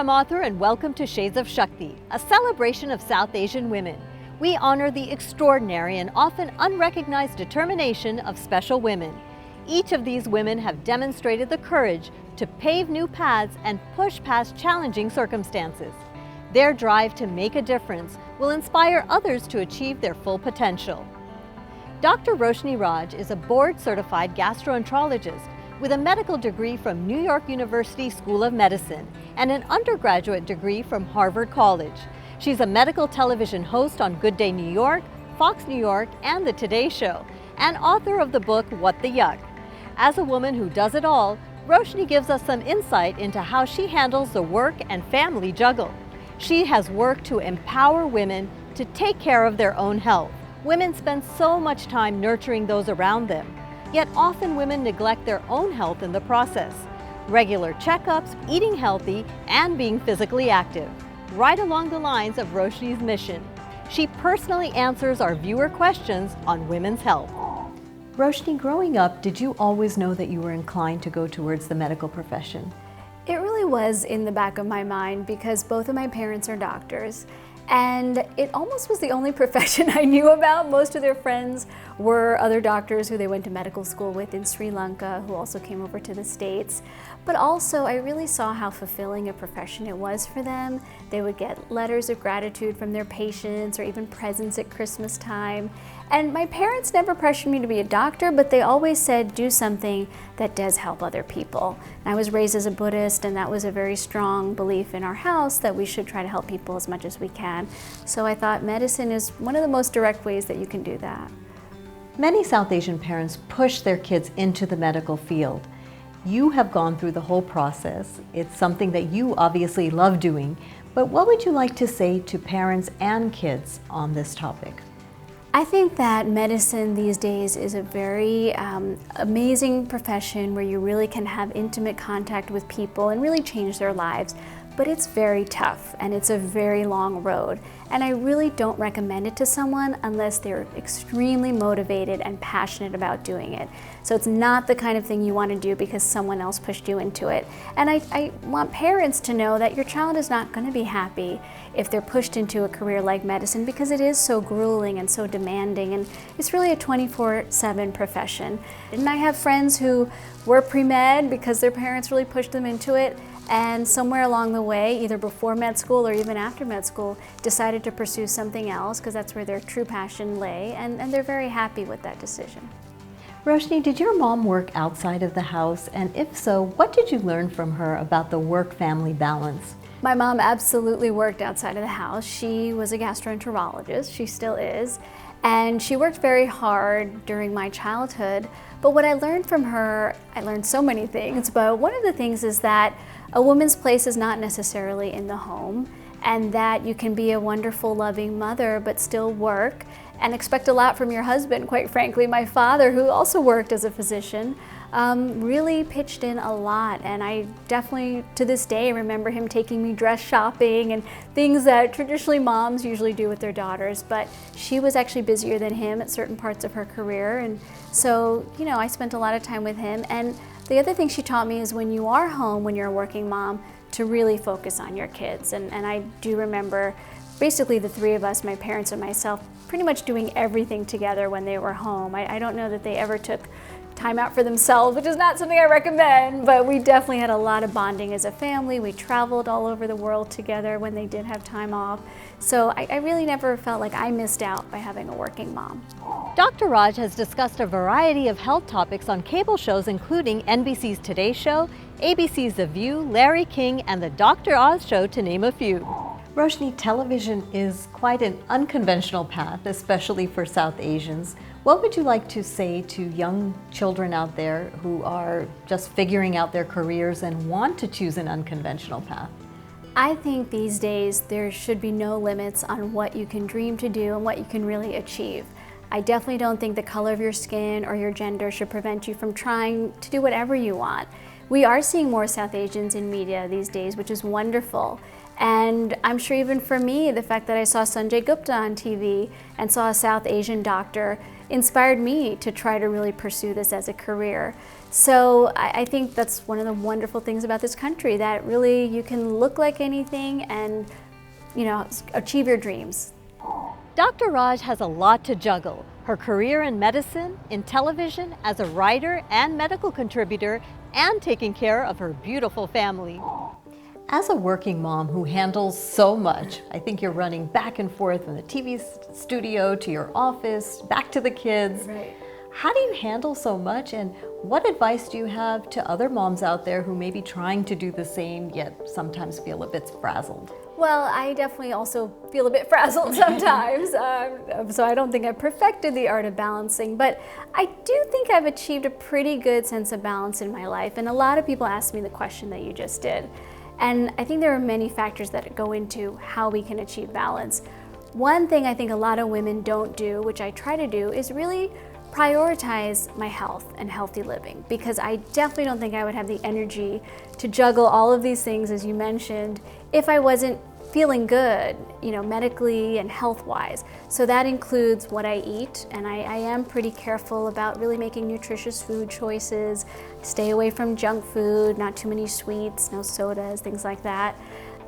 Nisha Mathur and welcome to Shades of Shakti, a celebration of South Asian women. We honor the extraordinary and often unrecognized determination of special women. Each of these women have demonstrated the courage to pave new paths and push past challenging circumstances. Their drive to make a difference will inspire others to achieve their full potential. Dr. Roshni Raj is a board-certified gastroenterologist with a medical degree from New York University School of Medicine and an undergraduate degree from Harvard College. She's a medical television host on Good Day New York, Fox New York, and The Today Show, and author of the book What the Yuck. As a woman who does it all, Roshni gives us some insight into how she handles the work and family juggle. She has worked to empower women to take care of their own health. Women spend so much time nurturing those around them, yet often women neglect their own health in the process. Regular checkups, eating healthy, and being physically active, right along the lines of Roshni's mission. She personally answers our viewer questions on women's health. Roshni, growing up, did you always know that you were inclined to go towards the medical profession? It really was in the back of my mind because both of my parents are doctors. And it almost was the only profession I knew about. Most of their friends were other doctors who they went to medical school with in Sri Lanka, who also came over to the States. But also, I really saw how fulfilling a profession it was for them. They would get letters of gratitude from their patients or even presents at Christmas time. And my parents never pressured me to be a doctor, but they always said, do something that does help other people. And I was raised as a Buddhist, and that was a very strong belief in our house that we should try to help people as much as we can. So I thought medicine is one of the most direct ways that you can do that. Many South Asian parents push their kids into the medical field. You have gone through the whole process. It's something that you obviously love doing, but what would you like to say to parents and kids on this topic? I think that medicine these days is a very amazing profession where you really can have intimate contact with people and really change their lives. But it's very tough and it's a very long road. And I really don't recommend it to someone unless they're extremely motivated and passionate about doing it. So it's not the kind of thing you want to do because someone else pushed you into it. And I want parents to know that your child is not going to be happy if they're pushed into a career like medicine because it is so grueling and so demanding, and it's really a 24/7 profession. And I have friends who were pre-med because their parents really pushed them into it, and somewhere along the way, either before med school or even after med school, decided to pursue something else because that's where their true passion lay, and they're very happy with that decision. Roshni, did your mom work outside of the house? And if so, what did you learn from her about the work-family balance? My mom absolutely worked outside of the house. She was a gastroenterologist, she still is, and she worked very hard during my childhood. But what I learned from her, I learned so many things, but one of the things is that a woman's place is not necessarily in the home, and that you can be a wonderful, loving mother but still work and expect a lot from your husband, quite frankly. My father, who also worked as a physician, really pitched in a lot, and I definitely, to this day, remember him taking me dress shopping and things that traditionally moms usually do with their daughters, but she was actually busier than him at certain parts of her career, and so, you know, I spent a lot of time with him. And the other thing she taught me is when you are home, when you're a working mom, to really focus on your kids, and I do remember basically the three of us, my parents and myself, pretty much doing everything together when they were home. I don't know that they ever took time out for themselves, which is not something I recommend, but we definitely had a lot of bonding as a family. We traveled all over the world together when they did have time off. So I really never felt like I missed out by having a working mom. Dr. Raj has discussed a variety of health topics on cable shows including NBC's Today Show, ABC's The View, Larry King, and The Dr. Oz Show, to name a few. Roshni, television is quite an unconventional path, especially for South Asians. What would you like to say to young children out there who are just figuring out their careers and want to choose an unconventional path? I think these days there should be no limits on what you can dream to do and what you can really achieve. I definitely don't think the color of your skin or your gender should prevent you from trying to do whatever you want. We are seeing more South Asians in media these days, which is wonderful. And I'm sure even for me, the fact that I saw Sanjay Gupta on TV and saw a South Asian doctor inspired me to try to really pursue this as a career. So I think that's one of the wonderful things about this country, that really you can look like anything and, you know, achieve your dreams. Dr. Raj has a lot to juggle. Her career in medicine, in television, as a writer and medical contributor, and taking care of her beautiful family. As a working mom who handles so much, I think you're running back and forth from the TV studio to your office, back to the kids. Right. How do you handle so much, and what advice do you have to other moms out there who may be trying to do the same, yet sometimes feel a bit frazzled? Well, I definitely also feel a bit frazzled sometimes, so I don't think I've perfected the art of balancing, but I do think I've achieved a pretty good sense of balance in my life, and a lot of people ask me the question that you just did. And I think there are many factors that go into how we can achieve balance. One thing I think a lot of women don't do, which I try to do, is really prioritize my health and healthy living, because I definitely don't think I would have the energy to juggle all of these things, as you mentioned, if I wasn't feeling good, you know, medically and health-wise. So that includes what I eat, and I am pretty careful about really making nutritious food choices, stay away from junk food, not too many sweets, no sodas, things like that.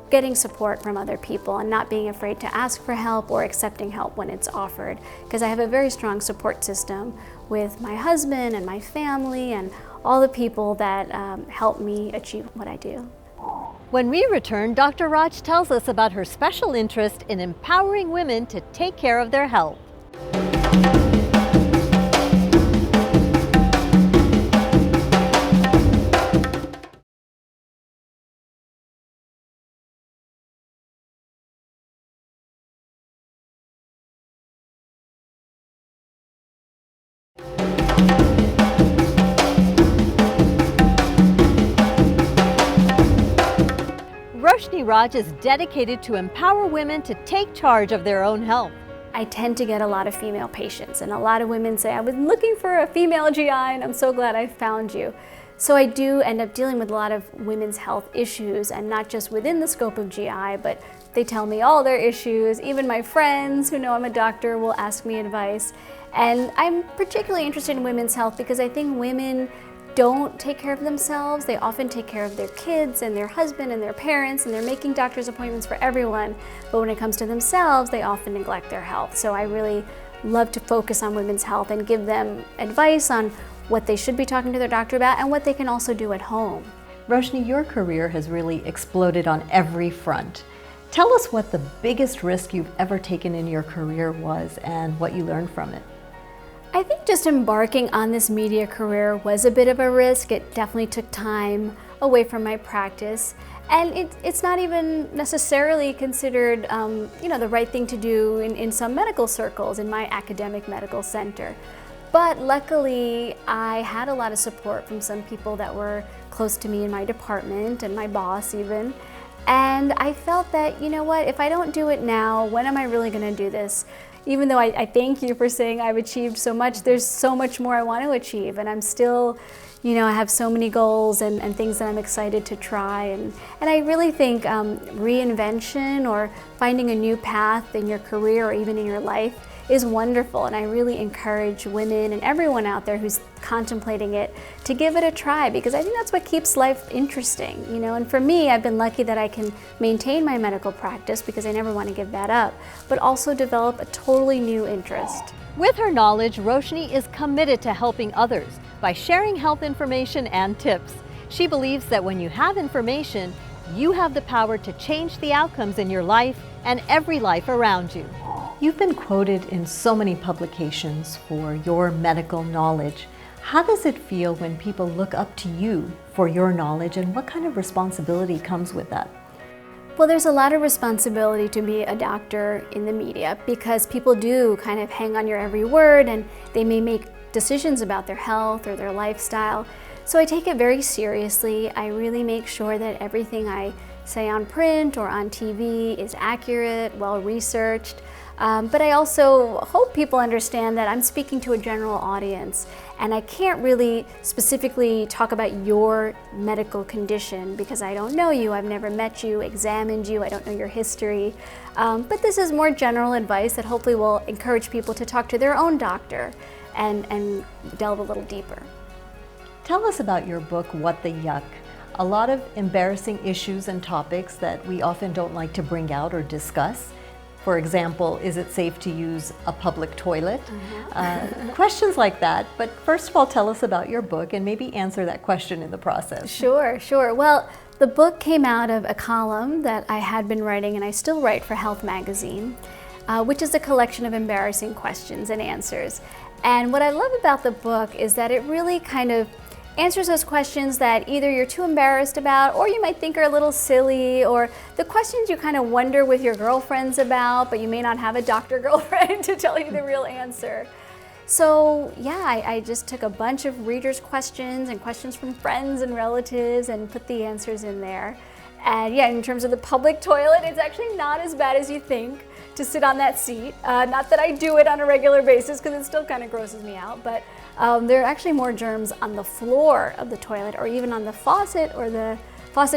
Getting support from other people and not being afraid to ask for help or accepting help when it's offered, because I have a very strong support system with my husband and my family and all the people that help me achieve what I do. When we return, Dr. Raj tells us about her special interest in empowering women to take care of their health. Roshni Raj is dedicated to empower women to take charge of their own health. I tend to get a lot of female patients, and a lot of women say, I was looking for a female GI and I'm so glad I found you. So I do end up dealing with a lot of women's health issues, and not just within the scope of GI, but they tell me all their issues. Even my friends who know I'm a doctor will ask me advice. And I'm particularly interested in women's health because I think women don't take care of themselves. They often take care of their kids and their husband and their parents, and they're making doctor's appointments for everyone. But when it comes to themselves, they often neglect their health. So I really love to focus on women's health and give them advice on what they should be talking to their doctor about and what they can also do at home. Roshni, your career has really exploded on every front. Tell us what the biggest risk you've ever taken in your career was and what you learned from it. I think just embarking on this media career was a bit of a risk. It definitely took time away from my practice, and it's not even necessarily considered the right thing to do in some medical circles in my academic medical center. But luckily, I had a lot of support from some people that were close to me in my department and my boss even. And I felt that, you know what, if I don't do it now, when am I really going to do this? Even though I thank you for saying I've achieved so much, there's so much more I want to achieve, and I'm still, I have so many goals and things that I'm excited to try, and I really think reinvention or finding a new path in your career or even in your life is wonderful, and I really encourage women and everyone out there who's contemplating it to give it a try, because I think that's what keeps life interesting, and for me, I've been lucky that I can maintain my medical practice because I never want to give that up, but also develop a totally new interest. With her knowledge, Roshni is committed to helping others by sharing health information and tips. She believes that when you have information, you have the power to change the outcomes in your life and every life around you. You've been quoted in so many publications for your medical knowledge. How does it feel when people look up to you for your knowledge, and what kind of responsibility comes with that? Well, there's a lot of responsibility to be a doctor in the media because people do kind of hang on your every word, and they may make decisions about their health or their lifestyle. So I take it very seriously. I really make sure that everything I say on print or on TV is accurate, well-researched. But I also hope people understand that I'm speaking to a general audience, and I can't really specifically talk about your medical condition because I don't know you, I've never met you, examined you, I don't know your history. But this is more general advice that hopefully will encourage people to talk to their own doctor and delve a little deeper. Tell us about your book, What the Yuck? A lot of embarrassing issues and topics that we often don't like to bring out or discuss. For example, is it safe to use a public toilet? Questions like that. But first of all, tell us about your book and maybe answer that question in the process. Sure. Well, the book came out of a column that I had been writing, and I still write for Health Magazine, which is a collection of embarrassing questions and answers. And what I love about the book is that it really kind of answers those questions that either you're too embarrassed about, or you might think are a little silly, or the questions you kind of wonder with your girlfriends about, but you may not have a doctor girlfriend to tell you the real answer. So yeah, I just took a bunch of readers' questions and questions from friends and relatives and put the answers in there. And yeah, in terms of the public toilet, it's actually not as bad as you think to sit on that seat. Not that I do it on a regular basis, because it still kind of grosses me out, but there are actually more germs on the floor of the toilet, or even on the faucet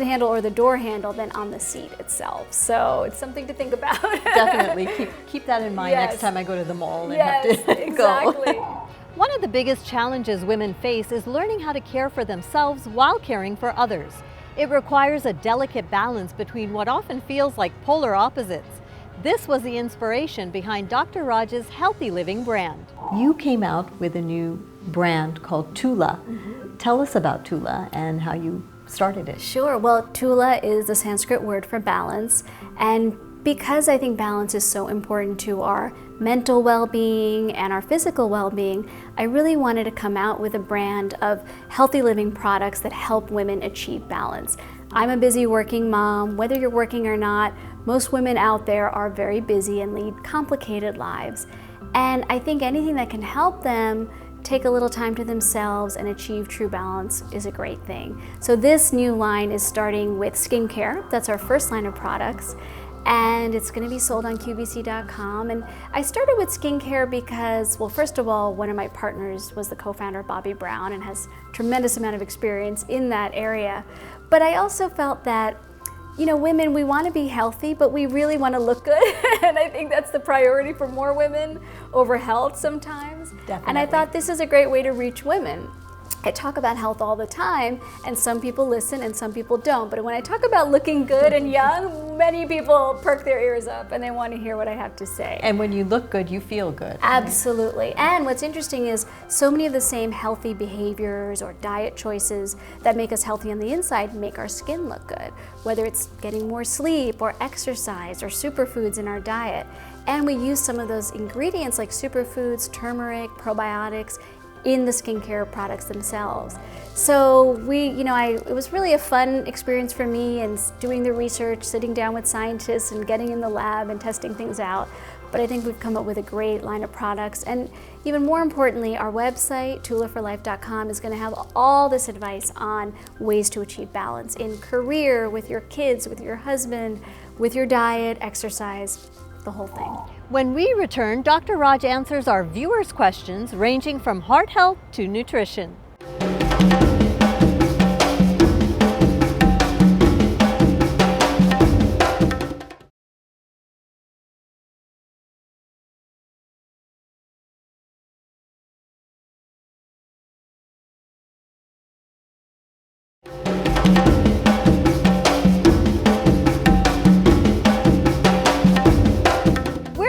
handle or the door handle, than on the seat itself. So it's something to think about. Definitely keep that in mind next time I go to the mall and have to exactly. go. One of the biggest challenges women face is learning how to care for themselves while caring for others. It requires a delicate balance between what often feels like polar opposites. This was the inspiration behind Dr. Raj's Healthy Living brand. You came out with a new brand called Tula. Tell us about Tula and how you started it. Sure. Well, Tula is the Sanskrit word for balance, and because I think balance is so important to our mental well-being and our physical well-being, I really wanted to come out with a brand of healthy living products that help women achieve balance. I'm a busy working mom. Whether you're working or not, most women out there are very busy and lead complicated lives. And I think anything that can help them take a little time to themselves and achieve true balance is a great thing. So this new line is starting with skincare. That's our first line of products. And it's going to be sold on QVC.com. And I started with skincare because, well, first of all, one of my partners was the co-founder of Bobbi Brown and has a tremendous amount of experience in that area. But I also felt that, you know, women, we want to be healthy, but we really want to look good. And I think that's the priority for more women over health sometimes. Definitely. And I thought this is a great way to reach women. I talk about health all the time, and some people listen and some people don't. But when I talk about looking good and young, many people perk their ears up and they want to hear what I have to say. And when you look good, you feel good. Absolutely. And what's interesting is so many of the same healthy behaviors or diet choices that make us healthy on the inside make our skin look good, whether it's getting more sleep or exercise or superfoods in our diet. And we use some of those ingredients like superfoods, turmeric, probiotics, in the skincare products themselves. So it was really a fun experience for me, and doing the research, sitting down with scientists and getting in the lab and testing things out. But I think we've come up with a great line of products. And even more importantly, our website, tulaforlife.com, is going to have all this advice on ways to achieve balance in career, with your kids, with your husband, with your diet, exercise, the whole thing. When we return, Dr. Raj answers our viewers' questions ranging from heart health to nutrition.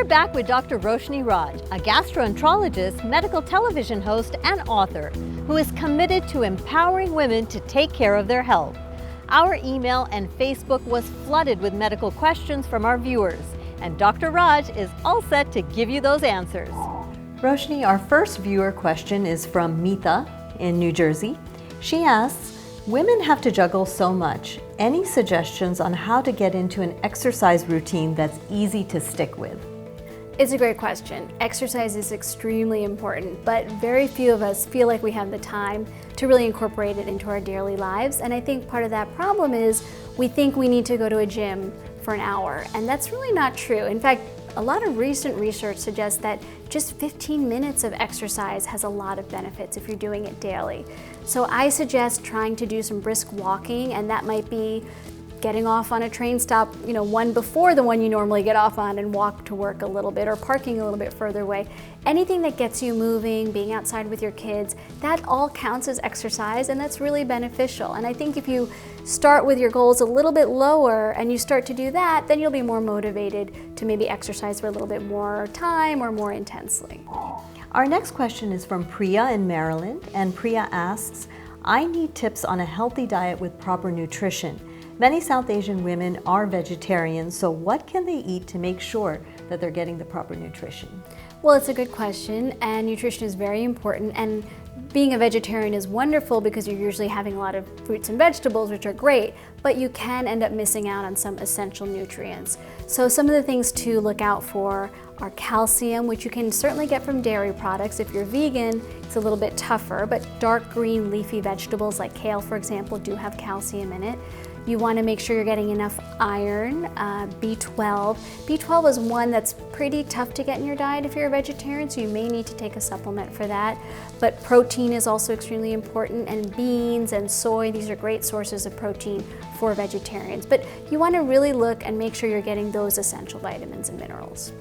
Back with Dr. Roshni Raj, a gastroenterologist, medical television host, and author who is committed to empowering women to take care of their health. Our email and Facebook was flooded with medical questions from our viewers, and Dr. Raj is all set to give you those answers. Roshni, our first viewer question is from Meeta in New Jersey. She asks, women have to juggle so much. Any suggestions on how to get into an exercise routine that's easy to stick with? It's a great question. Exercise is extremely important, but very few of us feel like we have the time to really incorporate it into our daily lives. And I think part of that problem is we think we need to go to a gym for an hour, and that's really not true. In fact, a lot of recent research suggests that just 15 minutes of exercise has a lot of benefits if you're doing it daily. So I suggest trying to do some brisk walking, and that might be getting off on a train stop, one before the one you normally get off on and walk to work a little bit, or parking a little bit further away. Anything that gets you moving, being outside with your kids, that all counts as exercise, and that's really beneficial. And I think if you start with your goals a little bit lower and you start to do that, then you'll be more motivated to maybe exercise for a little bit more time or more intensely. Our next question is from Priya in Maryland, and Priya asks, I need tips on a healthy diet with proper nutrition. Many South Asian women are vegetarians, so what can they eat to make sure that they're getting the proper nutrition? Well, it's a good question, and nutrition is very important. And being a vegetarian is wonderful because you're usually having a lot of fruits and vegetables, which are great, but you can end up missing out on some essential nutrients. So some of the things to look out for are calcium, which you can certainly get from dairy products. If you're vegan, it's a little bit tougher, but dark green leafy vegetables like kale, for example, do have calcium in it. You want to make sure you're getting enough iron, B12. B12 is one that's pretty tough to get in your diet if you're a vegetarian, so you may need to take a supplement for that. But protein is also extremely important, and beans and soy, these are great sources of protein for vegetarians. But you want to really look and make sure you're getting those essential vitamins and minerals.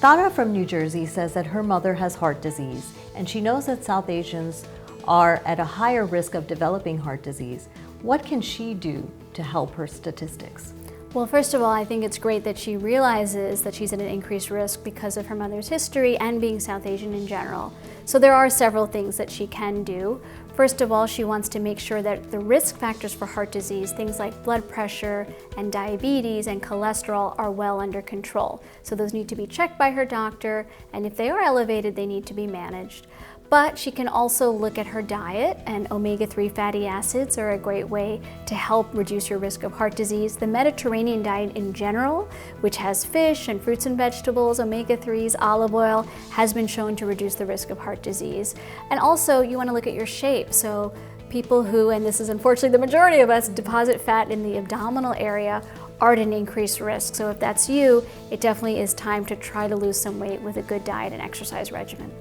Tara from New Jersey says that her mother has heart disease, and she knows that South Asians are at a higher risk of developing heart disease. What can she do to help her statistics? Well, first of all, I think it's great that she realizes that she's at an increased risk because of her mother's history and being South Asian in general. So there are several things that she can do. First of all, she wants to make sure that the risk factors for heart disease, things like blood pressure and diabetes and cholesterol, are well under control. So those need to be checked by her doctor, and if they are elevated, they need to be managed. But she can also look at her diet, and omega-3 fatty acids are a great way to help reduce your risk of heart disease. The Mediterranean diet in general, which has fish and fruits and vegetables, omega-3s, olive oil, has been shown to reduce the risk of heart disease. And also, you want to look at your shape. So people who, and this is unfortunately the majority of us, deposit fat in the abdominal area are at an increased risk. So if that's you, it definitely is time to try to lose some weight with a good diet and exercise regimen.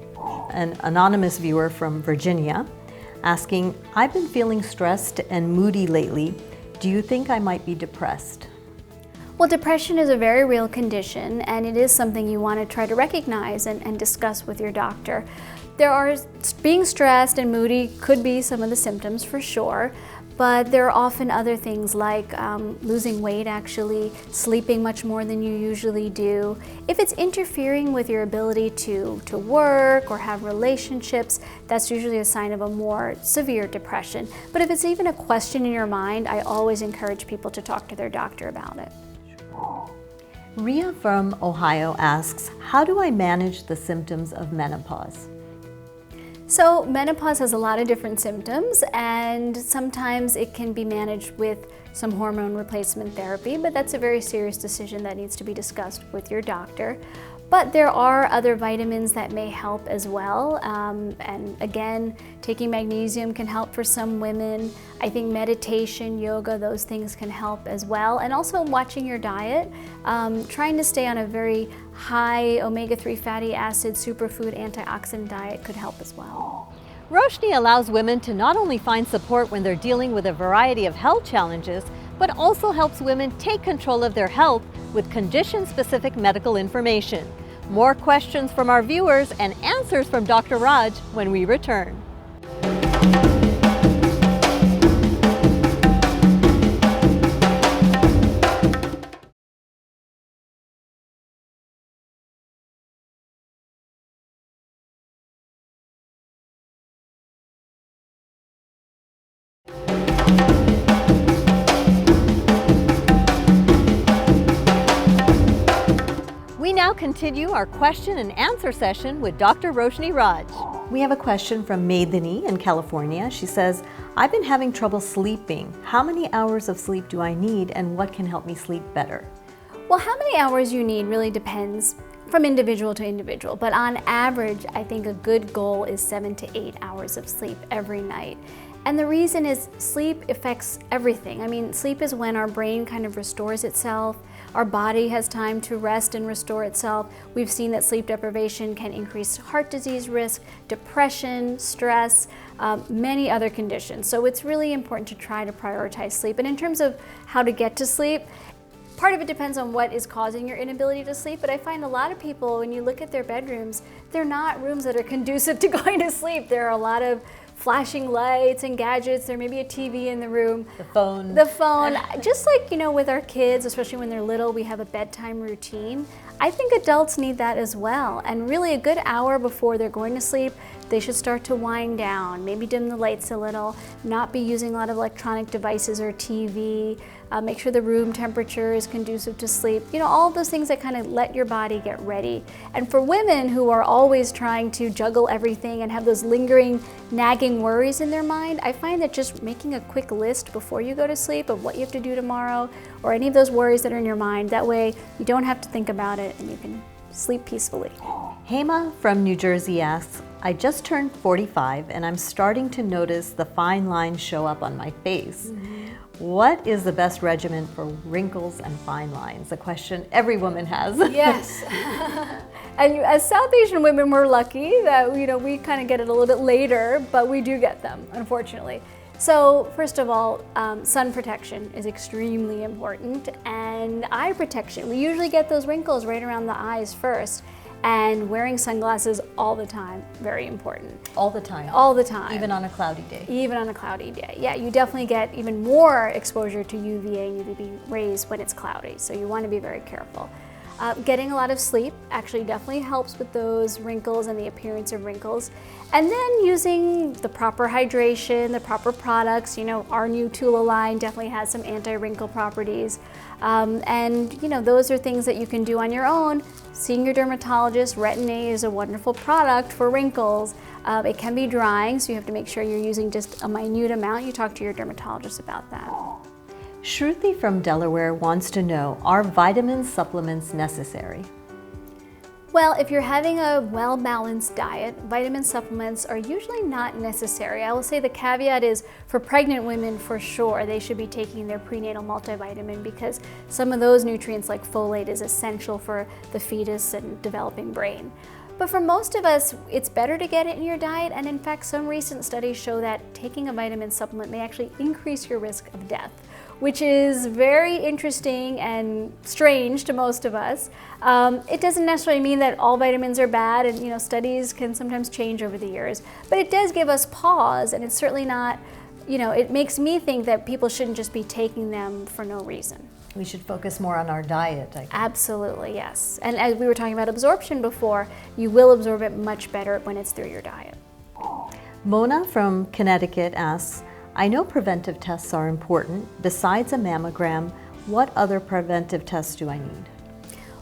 An anonymous viewer from Virginia asking, I've been feeling stressed and moody lately. Do you think I might be depressed? Well, depression is a very real condition, and it is something you want to try to recognize and discuss with your doctor. Being stressed and moody could be some of the symptoms for sure, but there are often other things like losing weight, actually, sleeping much more than you usually do. If it's interfering with your ability to work or have relationships, that's usually a sign of a more severe depression. But if it's even a question in your mind, I always encourage people to talk to their doctor about it. Ria from Ohio asks, how do I manage the symptoms of menopause? So menopause has a lot of different symptoms, and sometimes it can be managed with some hormone replacement therapy, but that's a very serious decision that needs to be discussed with your doctor. But there are other vitamins that may help as well. And again, taking magnesium can help for some women. I think meditation, yoga, those things can help as well. And also watching your diet, trying to stay on a very high omega-3 fatty acid superfood antioxidant diet could help as well. Roshni allows women to not only find support when they're dealing with a variety of health challenges, but also helps women take control of their health with condition-specific medical information. More questions from our viewers and answers from Dr. Raj when we return. We now continue our question and answer session with Dr. Roshni Raj. We have a question from Bethenny in California. She says, I've been having trouble sleeping. How many hours of sleep do I need, and what can help me sleep better? Well, how many hours you need really depends from individual to individual, but on average, I think a good goal is 7 to 8 hours of sleep every night. And the reason is sleep affects everything. I mean, sleep is when our brain kind of restores itself. Our body has time to rest and restore itself. We've seen that sleep deprivation can increase heart disease risk, depression, stress, many other conditions. So it's really important to try to prioritize sleep. And in terms of how to get to sleep, part of it depends on what is causing your inability to sleep, but I find a lot of people, when you look at their bedrooms, they're not rooms that are conducive to going to sleep. There are a lot of flashing lights and gadgets. There may be a TV in the room. The phone. The phone. Just like, with our kids, especially when they're little, we have a bedtime routine. I think adults need that as well. And really a good hour before they're going to sleep, they should start to wind down, maybe dim the lights a little, not be using a lot of electronic devices or TV, make sure the room temperature is conducive to sleep. All of those things that kind of let your body get ready. And for women who are always trying to juggle everything and have those lingering, nagging worries in their mind, I find that just making a quick list before you go to sleep of what you have to do tomorrow or any of those worries that are in your mind, that way you don't have to think about it and you can sleep peacefully. Hema from New Jersey asks, I just turned 45 and I'm starting to notice the fine lines show up on my face. What is the best regimen for wrinkles and fine lines? A question every woman has. Yes. And as South Asian women, we're lucky that we kind of get it a little bit later, but we do get them, unfortunately. So first of all, sun protection is extremely important, and eye protection. We usually get those wrinkles right around the eyes first. And wearing sunglasses all the time, very important. All the time? All the time. Even on a cloudy day? Even on a cloudy day. Yeah, you definitely get even more exposure to UVA and UVB rays when it's cloudy, so you want to be very careful. Getting a lot of sleep actually definitely helps with those wrinkles and the appearance of wrinkles. And then using the proper hydration, the proper products. Our new Tula line definitely has some anti-wrinkle properties. And those are things that you can do on your own. Seeing your dermatologist. Retin-A is a wonderful product for wrinkles. It can be drying, so you have to make sure you're using just a minute amount. You talk to your dermatologist about that. Shruti from Delaware wants to know, are vitamin supplements necessary? Well, if you're having a well-balanced diet, vitamin supplements are usually not necessary. I will say the caveat is for pregnant women, for sure, they should be taking their prenatal multivitamin because some of those nutrients like folate is essential for the fetus and developing brain. But for most of us, it's better to get it in your diet, and in fact, some recent studies show that taking a vitamin supplement may actually increase your risk of death, which is very interesting and strange to most of us. It doesn't necessarily mean that all vitamins are bad, and studies can sometimes change over the years, but it does give us pause, and it's certainly not, it makes me think that people shouldn't just be taking them for no reason. We should focus more on our diet, I guess. Absolutely, yes. And as we were talking about absorption before, you will absorb it much better when it's through your diet. Mona from Connecticut asks, I know preventive tests are important. Besides a mammogram, what other preventive tests do I need?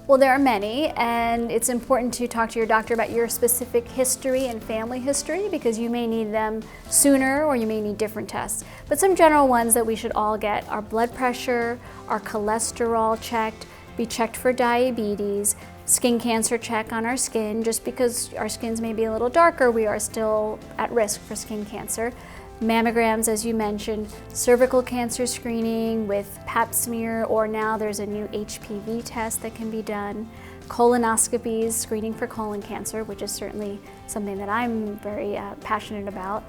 Well, there are many, and it's important to talk to your doctor about your specific history and family history because you may need them sooner or you may need different tests. But some general ones that we should all get are blood pressure, our cholesterol checked, be checked for diabetes, skin cancer check on our skin. Just because our skins may be a little darker, we are still at risk for skin cancer. Mammograms, as you mentioned, cervical cancer screening with pap smear, or now there's a new HPV test that can be done. Colonoscopies, screening for colon cancer, which is certainly something that I'm very passionate about.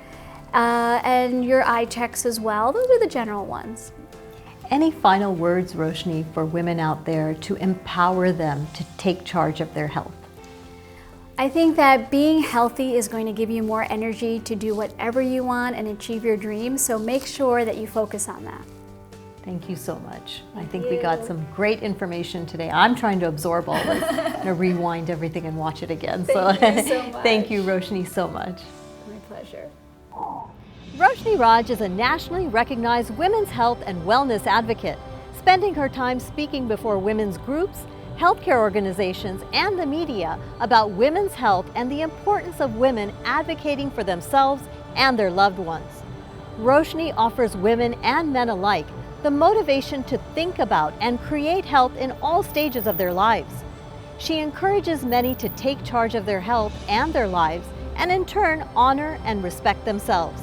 And your eye checks as well. Those are the general ones. Any final words, Roshni, for women out there to empower them to take charge of their health? I think that being healthy is going to give you more energy to do whatever you want and achieve your dreams, so make sure that you focus on that. Thank you so much. I think we got some great information today. I'm trying to absorb all this, rewind everything and watch it again. Thank you so much. Thank you, Roshni, so much. My pleasure. Roshni Raj is a nationally recognized women's health and wellness advocate, spending her time speaking before women's groups, healthcare organizations, and the media about women's health and the importance of women advocating for themselves and their loved ones. Roshni offers women and men alike the motivation to think about and create health in all stages of their lives. She encourages many to take charge of their health and their lives, and in turn honor and respect themselves.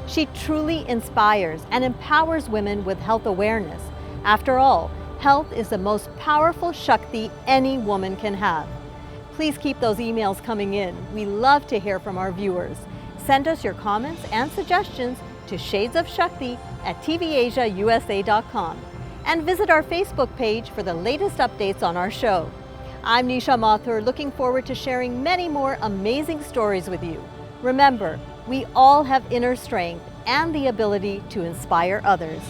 She truly inspires and empowers women with health awareness. After all, health is the most powerful Shakti any woman can have. Please keep those emails coming in. We love to hear from our viewers. Send us your comments and suggestions to shadesofshakti@tvasiausa.com and visit our Facebook page for the latest updates on our show. I'm Nisha Mathur, looking forward to sharing many more amazing stories with you. Remember, we all have inner strength and the ability to inspire others.